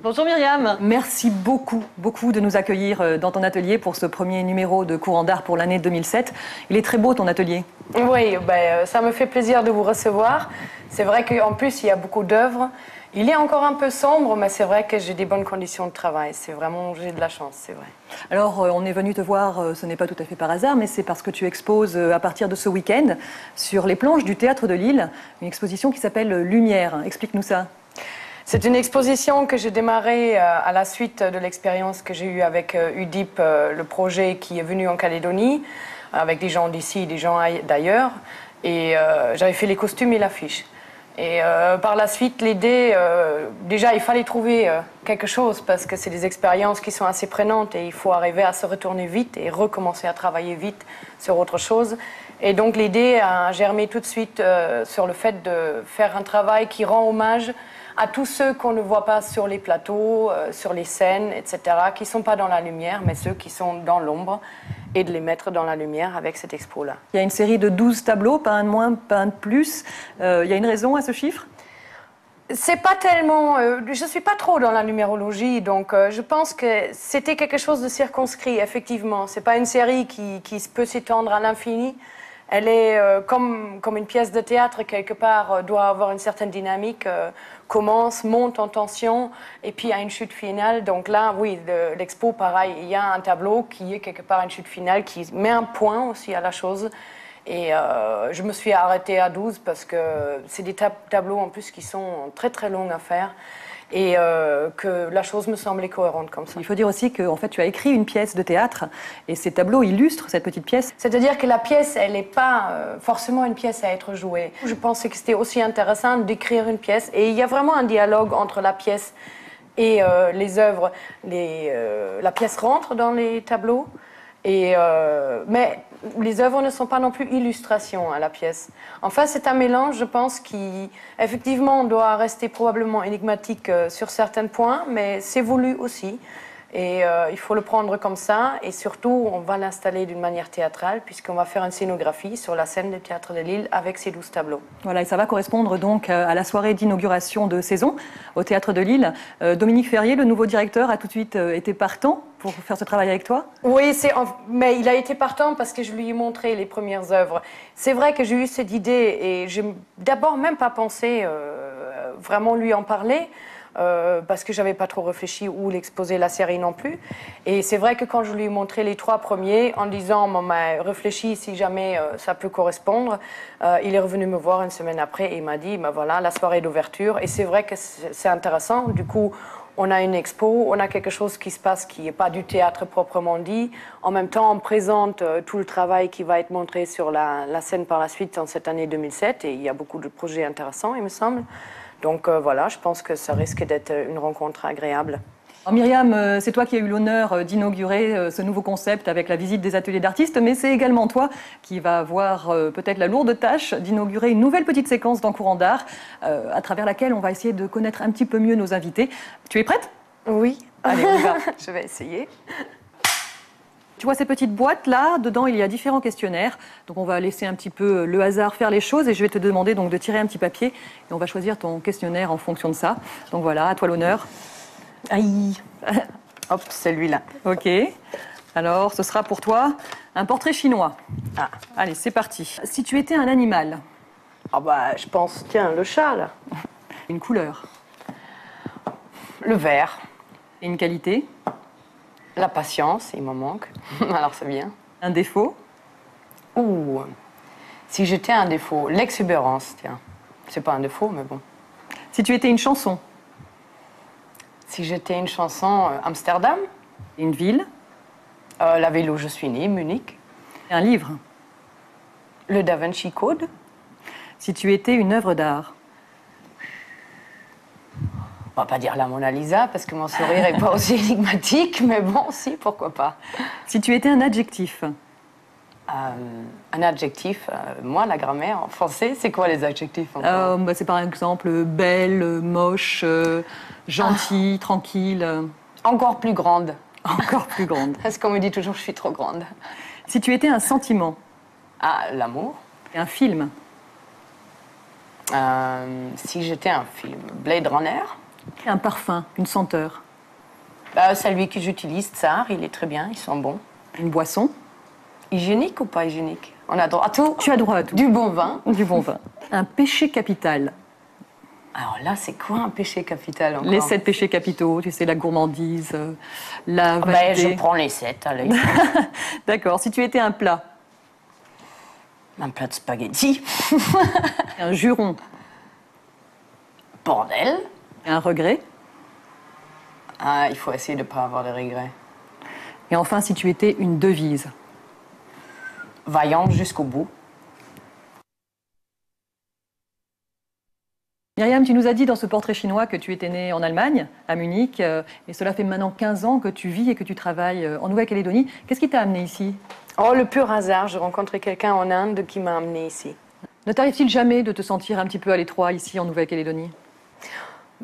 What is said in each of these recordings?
Bonjour Myriam. Merci beaucoup de nous accueillir dans ton atelier pour ce premier numéro de Courant d'art pour l'année 2007. Il est très beau ton atelier. Oui, ça me fait plaisir de vous recevoir. C'est vrai qu'en plus, il y a beaucoup d'œuvres. Il est encore un peu sombre, mais c'est vrai que j'ai des bonnes conditions de travail. C'est vraiment, j'ai de la chance, c'est vrai. Alors, on est venu te voir, ce n'est pas tout à fait par hasard, mais c'est parce que tu exposes à partir de ce week-end sur les planches du Théâtre de Lille, une exposition qui s'appelle Lumière. Explique-nous ça. C'est une exposition que j'ai démarrée à la suite de l'expérience que j'ai eue avec UDIP, le projet qui est venu en Calédonie, avec des gens d'ici et des gens d'ailleurs. Et j'avais fait les costumes et l'affiche. Et par la suite, l'idée, déjà, il fallait trouver quelque chose parce que c'est des expériences qui sont assez prenantes et il faut arriver à se retourner vite et recommencer à travailler vite sur autre chose. Et donc l'idée a germé tout de suite sur le fait de faire un travail qui rend hommage à tous ceux qu'on ne voit pas sur les plateaux, sur les scènes, etc., qui ne sont pas dans la lumière, mais ceux qui sont dans l'ombre, et de les mettre dans la lumière avec cette expo-là. Il y a une série de 12 tableaux, pas un de moins, pas un de plus. Il y a une raison à ce chiffre ? C'est pas tellement... je ne suis pas trop dans la numérologie, donc je pense que c'était quelque chose de circonscrit, effectivement. Ce n'est pas une série qui peut s'étendre à l'infini. Elle est comme une pièce de théâtre, quelque part, doit avoir une certaine dynamique, commence, monte en tension, et puis a une chute finale. Donc là, oui, l'expo, pareil, il y a un tableau qui est quelque part une chute finale, qui met un point aussi à la chose. Et je me suis arrêtée à 12 parce que c'est des tableaux en plus qui sont très très longs à faire. Et que la chose me semblait cohérente comme ça. Il faut dire aussi que en fait, tu as écrit une pièce de théâtre et ces tableaux illustrent cette petite pièce. C'est-à-dire que la pièce, elle n'est pas forcément une pièce à être jouée. Je pensais que c'était aussi intéressant d'écrire une pièce et il y a vraiment un dialogue entre la pièce et les œuvres. La pièce rentre dans les tableaux, mais les œuvres ne sont pas non plus illustrations à la pièce. Enfin, c'est un mélange, je pense, qui, effectivement, doit rester probablement énigmatique sur certains points, mais c'est voulu aussi. Et il faut le prendre comme ça. Et surtout, on va l'installer d'une manière théâtrale, puisqu'on va faire une scénographie sur la scène du Théâtre de Lille avec ces 12 tableaux. Voilà, et ça va correspondre donc à la soirée d'inauguration de saison au Théâtre de Lille. Dominique Ferrier, le nouveau directeur, a tout de suite été partant pour faire ce travail avec toi? Oui, mais il a été partant parce que je lui ai montré les premières œuvres. C'est vrai que j'ai eu cette idée et j'ai d'abord même pas pensé vraiment lui en parler. Parce que je n'avais pas trop réfléchi où l'exposer la série non plus. Et c'est vrai que quand je lui ai montré les 3 premiers, en disant « réfléchis si jamais ça peut correspondre », il est revenu me voir une semaine après et il m'a dit « voilà, la soirée d'ouverture ». Et c'est vrai que c'est intéressant. Du coup, on a une expo, on a quelque chose qui se passe qui n'est pas du théâtre proprement dit. En même temps, on présente tout le travail qui va être montré sur la scène par la suite en cette année 2007. Et il y a beaucoup de projets intéressants, il me semble. Donc voilà, je pense que ça risque d'être une rencontre agréable. Alors Myriam, c'est toi qui as eu l'honneur d'inaugurer ce nouveau concept avec la visite des ateliers d'artistes, mais c'est également toi qui vas avoir peut-être la lourde tâche d'inaugurer une nouvelle petite séquence dans Courant d'art, à travers laquelle on va essayer de connaître un petit peu mieux nos invités. Tu es prête? Oui. Allez, on y va. Je vais essayer. Tu vois ces petites boîtes-là, dedans il y a différents questionnaires. Donc on va laisser un petit peu le hasard faire les choses et je vais te demander donc de tirer un petit papier et on va choisir ton questionnaire en fonction de ça. Donc voilà, à toi l'honneur. Aïe. Hop, celui-là. Ok. Alors ce sera pour toi un portrait chinois. Ah. Allez, c'est parti. Si tu étais un animal. Je pense, tiens, le chat là. Une couleur. Le vert. Et une qualité. La patience, il m'en manque. Alors c'est bien. Un défaut. Ouh. Si j'étais un défaut, l'exubérance, tiens. C'est pas un défaut, mais bon. Si tu étais une chanson. Si j'étais une chanson, Amsterdam. Une ville. La ville où je suis née, Munich. Un livre. Le Da Vinci Code. Si tu étais une œuvre d'art. On va pas dire la Mona Lisa, parce que mon sourire n'est pas aussi énigmatique, mais bon, si, pourquoi pas. Si tu étais un adjectif. Un adjectif, moi, la grammaire, en français, c'est quoi les adjectifs C'est par exemple belle, moche, gentille, tranquille. Encore plus grande. Encore plus grande. Parce qu'on me dit toujours que je suis trop grande. Si tu étais un sentiment. L'amour. Et un film. Si j'étais un film, Blade Runner. Un parfum, une senteur, Celui que j'utilise, Tsar, il est très bien, il sent bon. une boisson. Hygiénique ou pas hygiénique? On a droit à tout. Tu as droit à tout. Du bon vin. Du bon vin. Un péché capital. Alors là, c'est quoi un péché capital encore? Les 7 péchés capitaux, tu sais, la gourmandise, la Je vanité. prends les 7, allez. D'accord, si tu étais un plat, Un plat de spaghettis. un juron, Bordel. un regret. Ah, il faut essayer de ne pas avoir de regrets. Et enfin, si tu étais une devise. Vaillant jusqu'au bout. Myriam, tu nous as dit dans ce portrait chinois que tu étais née en Allemagne, à Munich, et cela fait maintenant 15 ans que tu vis et que tu travailles en Nouvelle-Calédonie. Qu'est-ce qui t'a amené ici? Oh, le pur hasard, j'ai rencontré quelqu'un en Inde qui m'a amené ici. Ne t'arrive-t-il jamais de te sentir un petit peu à l'étroit ici en Nouvelle-Calédonie?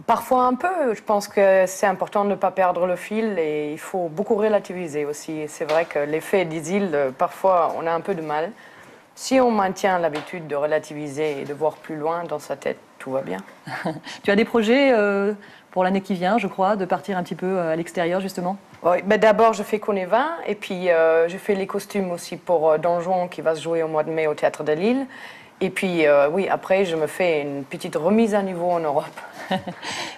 Parfois un peu, je pense que c'est important de ne pas perdre le fil et il faut beaucoup relativiser aussi. C'est vrai que l'effet des îles, parfois on a un peu de mal. Si on maintient l'habitude de relativiser et de voir plus loin dans sa tête, tout va bien. Tu as des projets pour l'année qui vient, je crois, de partir un petit peu à l'extérieur justement? Oui, d'abord je fais Coneva et puis je fais les costumes aussi pour Don Juan qui va se jouer au mois de mai au Théâtre de Lille. Et puis oui, après je me fais une petite remise à niveau en Europe.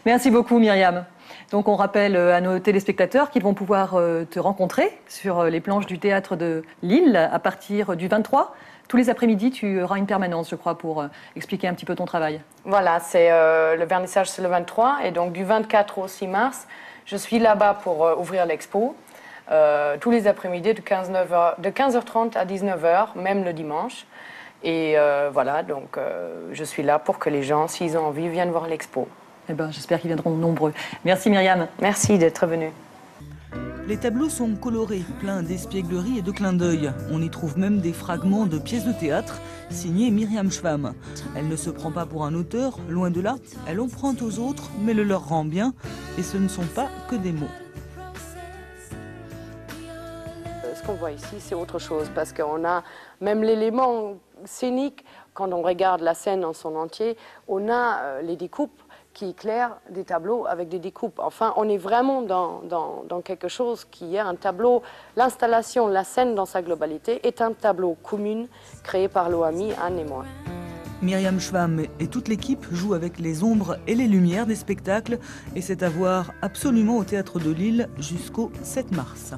Merci beaucoup Myriam. Donc on rappelle à nos téléspectateurs qu'ils vont pouvoir te rencontrer sur les planches du Théâtre de Lille à partir du 23. Tous les après-midi, tu auras une permanence, je crois, pour expliquer un petit peu ton travail. Voilà, c'est le vernissage, c'est le 23. Et donc du 24 au 6 mars, je suis là-bas pour ouvrir l'expo. Tous les après-midi de 15h30 à 19h, même le dimanche. Et voilà, donc je suis là pour que les gens, s'ils ont envie, viennent voir l'expo. Eh ben, j'espère qu'ils viendront nombreux. Merci Myriam. Merci d'être venue. Les tableaux sont colorés, pleins d'espiègleries et de clins d'œil. On y trouve même des fragments de pièces de théâtre signées Myriam Schwamm. Elle ne se prend pas pour un auteur, loin de là. Elle en prend aux autres, mais le leur rend bien. Et ce ne sont pas que des mots. Ce qu'on voit ici, c'est autre chose, parce qu'on a même l'élément scénique, quand on regarde la scène en son entier, on a les découpes qui éclairent des tableaux avec des découpes. Enfin, on est vraiment dans quelque chose qui est un tableau. L'installation, la scène dans sa globalité est un tableau commun créé par l'OAMI, Anne et moi. Myriam Schwamm et toute l'équipe jouent avec les ombres et les lumières des spectacles. Et c'est à voir absolument au Théâtre de Lille jusqu'au 7 mars.